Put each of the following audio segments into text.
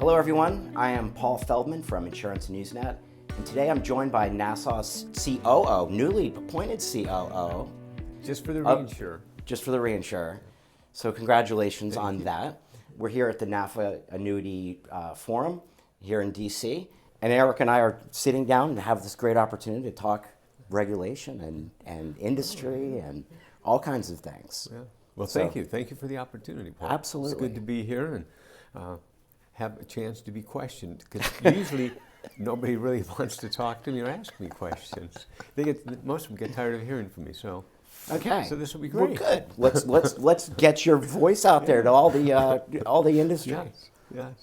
Hello everyone, I am Paul Feldman from Insurance Newsnet, and today I'm joined by Nassau's COO, newly appointed COO. Just for the reinsurer. Just for the reinsurer. So congratulations Thank on you. that. We're here at the NAFA Annuity Forum here in DC, and Eric and I are sitting down and have this great opportunity to talk regulation and industry and all kinds of things. Yeah. Well, thank you. Thank you for the opportunity, Paul. Absolutely. It's good to be here and have a chance to be questioned, because usually nobody really wants to talk to me or ask me questions. Most of them get tired of hearing from me, so. Okay. So this will be great. Well, good. Let's get your voice out there to all the industry. Yes. Yes.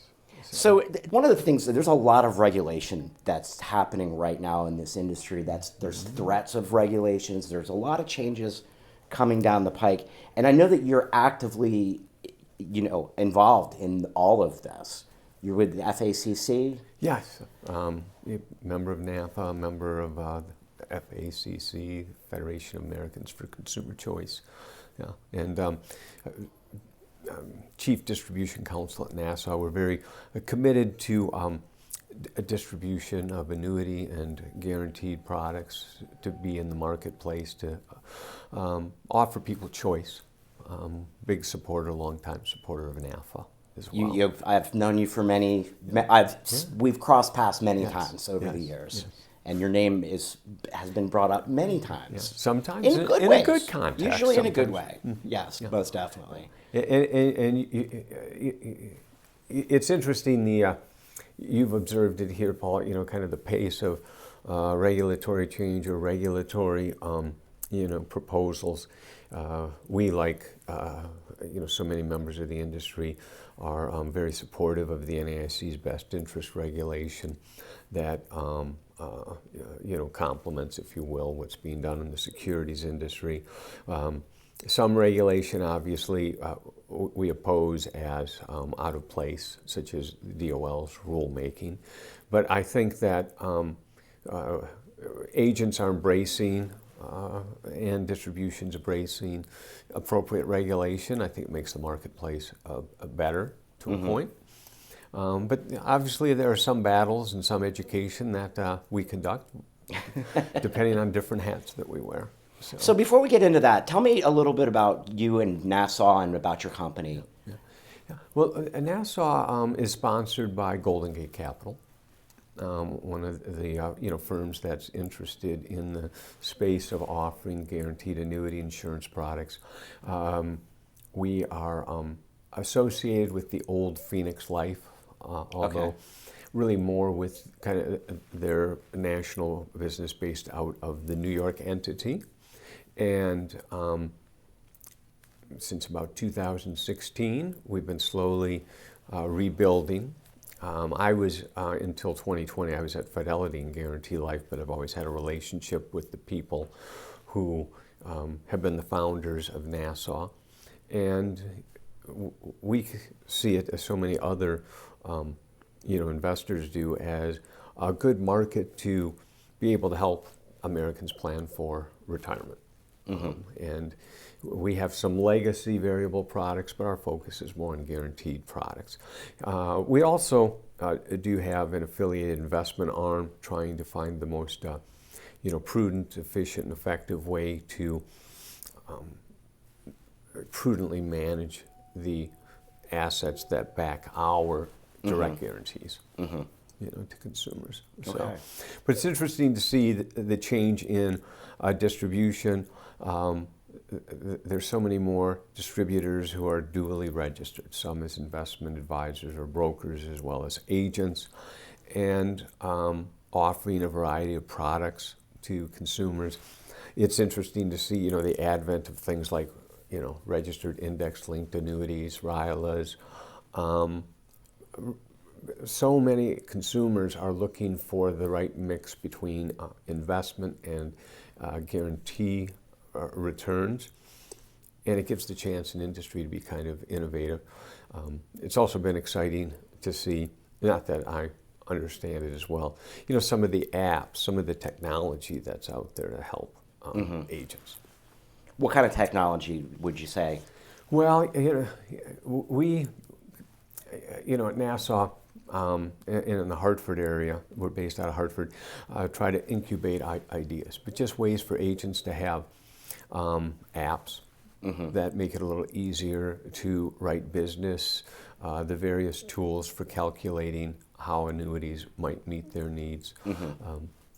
So one of the things, there's a lot of regulation that's happening right now in this industry. There's threats of regulations. There's a lot of changes coming down the pike, and I know that you're actively, involved in all of this. You're with the FACC. Yes. Member of NAFA, member of the FACC, Federation of Americans for Consumer Choice. Yeah. And Chief Distribution Counsel at Nassau. We're very committed to a distribution of annuity and guaranteed products to be in the marketplace, to offer people choice. Big supporter, longtime supporter of NAFA as well. I've known you for we've crossed paths many times over the years. Yes. And your name has been brought up many times. Yes. Sometimes in good in ways. a good context. Usually sometimes. in a good way. Yes, most definitely. And it's interesting, you've observed it here, Paul, kind of the pace of regulatory change or regulatory, proposals. We, like, so many members of the industry, are very supportive of the NAIC's best interest regulation that complements, if you will, what's being done in the securities industry. Some regulation, obviously, we oppose as out of place, such as DOL's rulemaking. But I think that agents are embracing and distribution's embracing appropriate regulation. I think it makes the marketplace better to a point. But obviously there are some battles and some education that we conduct, depending on different hats that we wear. So before we get into that, tell me a little bit about you and Nassau and about your company. Yeah. Well, Nassau is sponsored by Golden Gate Capital, one of the firms that's interested in the space of offering guaranteed annuity insurance products. We are associated with the old Phoenix Life, although really more with kind of their national business based out of the New York entity. And since about 2016, we've been slowly rebuilding. I was, until 2020, I was at Fidelity and Guarantee Life, but I've always had a relationship with the people who have been the founders of Nassau. And we see it, as so many other investors do, as a good market to be able to help Americans plan for retirement. And we have some legacy variable products, but our focus is more on guaranteed products. We also do have an affiliated investment arm trying to find the most prudent, efficient, and effective way to prudently manage the assets that back our direct guarantees to consumers. So, but it's interesting to see the change in distribution. There's so many more distributors who are duly registered, some as investment advisors or brokers as well as agents, and offering a variety of products to consumers. It's interesting to see, the advent of things like, registered index-linked annuities, RILAs. So many consumers are looking for the right mix between investment and guarantee returns, and it gives the chance in industry to be kind of innovative. It's also been exciting to see, not that I understand it as well, some of the apps, some of the technology that's out there to help agents. What kind of technology would you say? Well, we, at Nassau, in the Hartford area, we're based out of Hartford, try to incubate ideas, but just ways for agents to have apps that make it a little easier to write business, the various tools for calculating how annuities might meet their needs.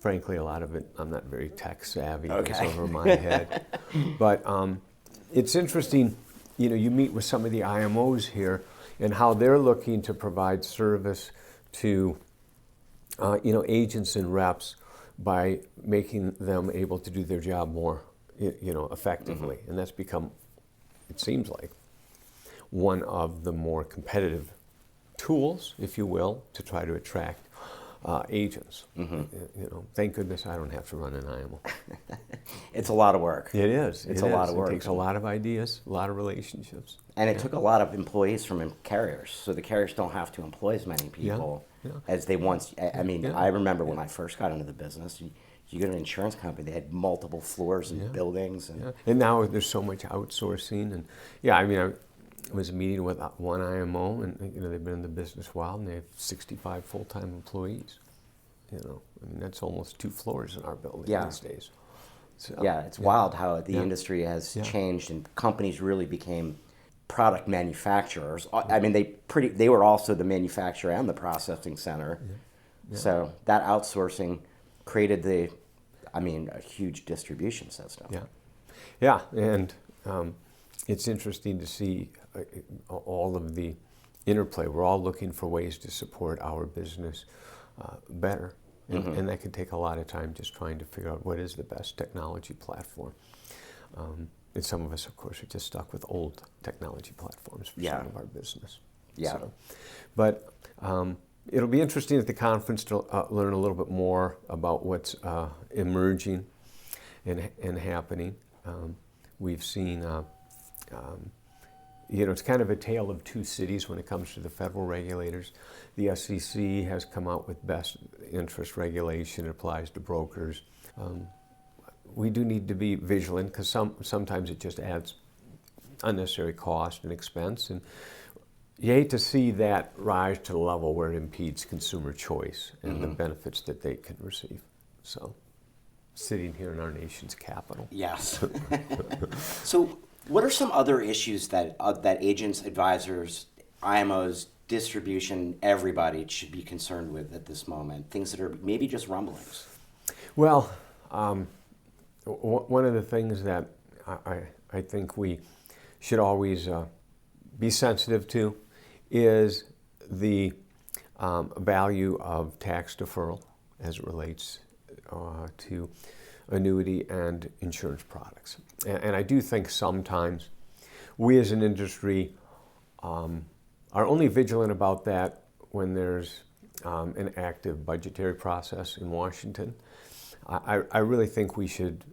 Frankly, a lot of it, I'm not very tech savvy. It's over my head. But it's interesting, you meet with some of the IMOs here and how they're looking to provide service to, agents and reps by making them able to do their job more, effectively. And that's become, it seems like, one of the more competitive tools, if you will, to try to attract agents. Thank goodness I don't have to run an IMO. It's a lot of work. It is. It's a lot of work. It takes a lot of ideas, a lot of relationships. And it took a lot of employees from carriers, so the carriers don't have to employ as many people as they once. I remember when I first got into the business. You get an insurance company, they had multiple floors and buildings. And now there's so much outsourcing. And I was meeting with one IMO, and they've been in the business a while, and they have 65 full-time employees. That's almost 2 floors in our building these days. So, it's wild how the industry has changed, and companies really became product manufacturers. They were also the manufacturer and the processing center. So that outsourcing created a huge distribution system. And it's interesting to see all of the interplay. We're all looking for ways to support our business better. And that can take a lot of time just trying to figure out what is the best technology platform. And some of us, of course, are just stuck with old technology platforms for some of our business. But it'll be interesting at the conference to learn a little bit more about what's emerging and happening. We've seen, it's kind of a tale of 2 cities when it comes to the federal regulators. The SEC has come out with best interest regulation. It applies to brokers. We do need to be vigilant because sometimes it just adds unnecessary cost and expense. And you hate to see that rise to the level where it impedes consumer choice and the benefits that they can receive. So, sitting here in our nation's capital. Yes. So, what are some other issues that agents, advisors, IMOs, distribution, everybody should be concerned with at this moment? Things that are maybe just rumblings. Well, one of the things that I think we should always be sensitive to is the value of tax deferral as it relates to annuity and insurance products. And I do think sometimes we as an industry are only vigilant about that when there's an active budgetary process in Washington. I really think we should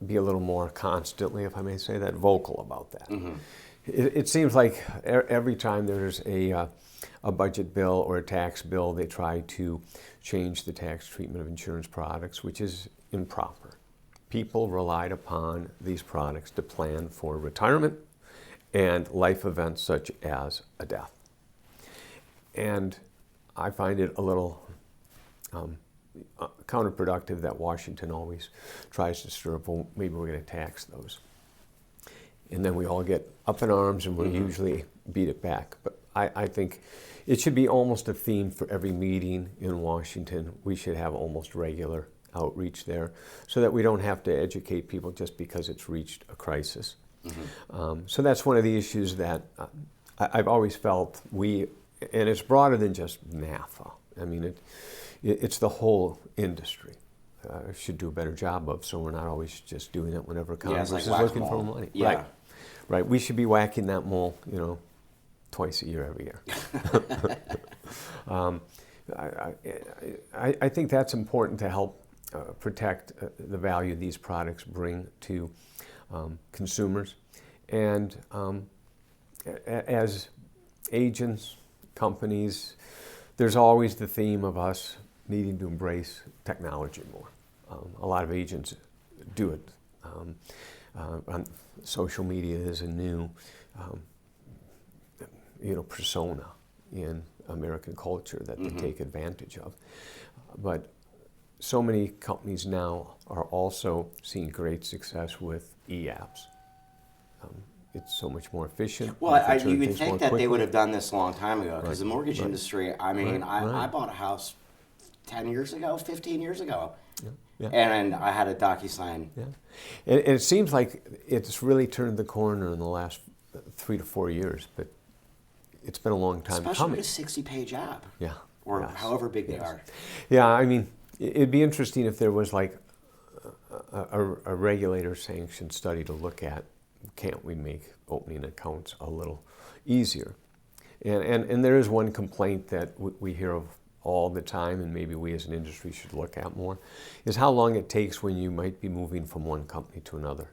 be a little more constantly, if I may say that, vocal about that. It seems like every time there's a budget bill or a tax bill, they try to change the tax treatment of insurance products, which is improper. People relied upon these products to plan for retirement and life events such as a death. And I find it a little counterproductive that Washington always tries to stir up, well, maybe we're going to tax those. And then we all get up in arms and we usually beat it back. But I think it should be almost a theme for every meeting in Washington. We should have almost regular outreach there so that we don't have to educate people just because it's reached a crisis. So that's one of the issues that I've always felt and it's broader than just NAFA. I mean, it's the whole industry should do a better job of, so we're not always just doing it whenever Congress is looking for money. Right. We should be whacking that mole, twice a year, every year. I think that's important to help protect the value these products bring to consumers. And as agents, companies, there's always the theme of us needing to embrace technology more. A lot of agents do it. On social media is a new persona in American culture that they take advantage of. But so many companies now are also seeing great success with e-apps. It's so much more efficient. Well, you would things think more that they quickly. would have done this a long time ago, because Right. the mortgage Right. industry, I mean, Right. I Right. bought a house 10 years ago, 15 years ago, Yeah. and I had a DocuSign. Yeah. And it seems like it's really turned the corner in the last 3 to 4 years, but it's been a long time Especially coming. with a 60-page app, Yeah. or Yes. however big they Yes. are. Yeah, I mean, it'd be interesting if there was like a regulator sanctioned study to look at, can't we make opening accounts a little easier? And there is one complaint that we hear of all the time, and maybe we as an industry should look at more, is how long it takes when you might be moving from one company to another.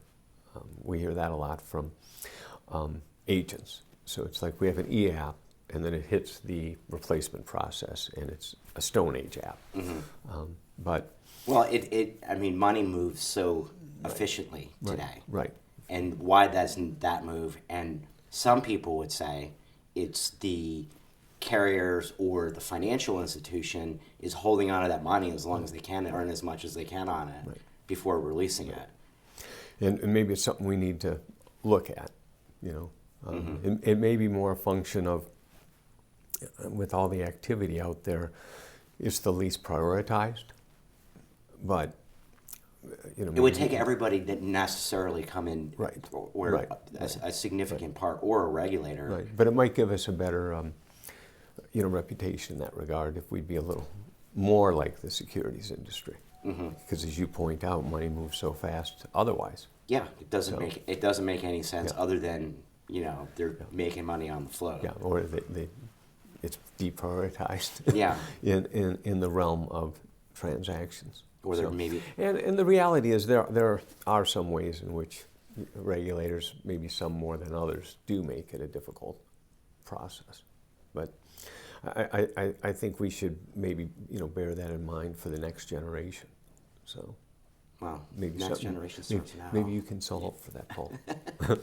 We hear that a lot from agents. So it's like we have an e-app, and then it hits the replacement process, and it's a Stone Age app. But Well, I mean, money moves so efficiently today. right. And why doesn't that move? And some people would say it's the carriers or the financial institution is holding on to that money as long as they can, earn as much as they can on it before releasing it. And maybe it's something we need to look at, you know. It may be more a function of, with all the activity out there, it's the least prioritized. But, you know, It would take everybody that necessarily come in, Right. or Right. a significant part, or a regulator. Right. But it might give us a better, you know, reputation in that regard if we'd be a little more like the securities industry. Because as you point out, money moves so fast otherwise. Yeah, it doesn't make any sense Yeah. other than, you know, they're making money on the float. Yeah, or it's deprioritized Yeah. in the realm of transactions. Or there maybe. And the reality is there are some ways in which regulators, maybe some more than others, do make it a difficult process. But I think we should maybe, you know, bear that in mind for the next generation. So Well, maybe next something- generation starts now. Maybe you can solve for that, Paul. Yeah,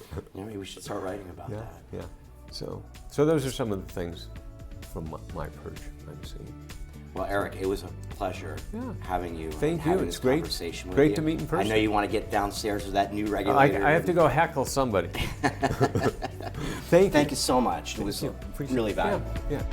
maybe we should start writing about Yeah, that. yeah. So those are some of the things from my perch I'm seeing. Well, Eric, it was a pleasure Yeah. having you. Thank you. having It's this great. Conversation with Great you. to meet in person. I know you want to get downstairs with that new regulator. I have to go heckle somebody. Thank you. Thank you so much. It was Appreciate really it. valuable. Yeah.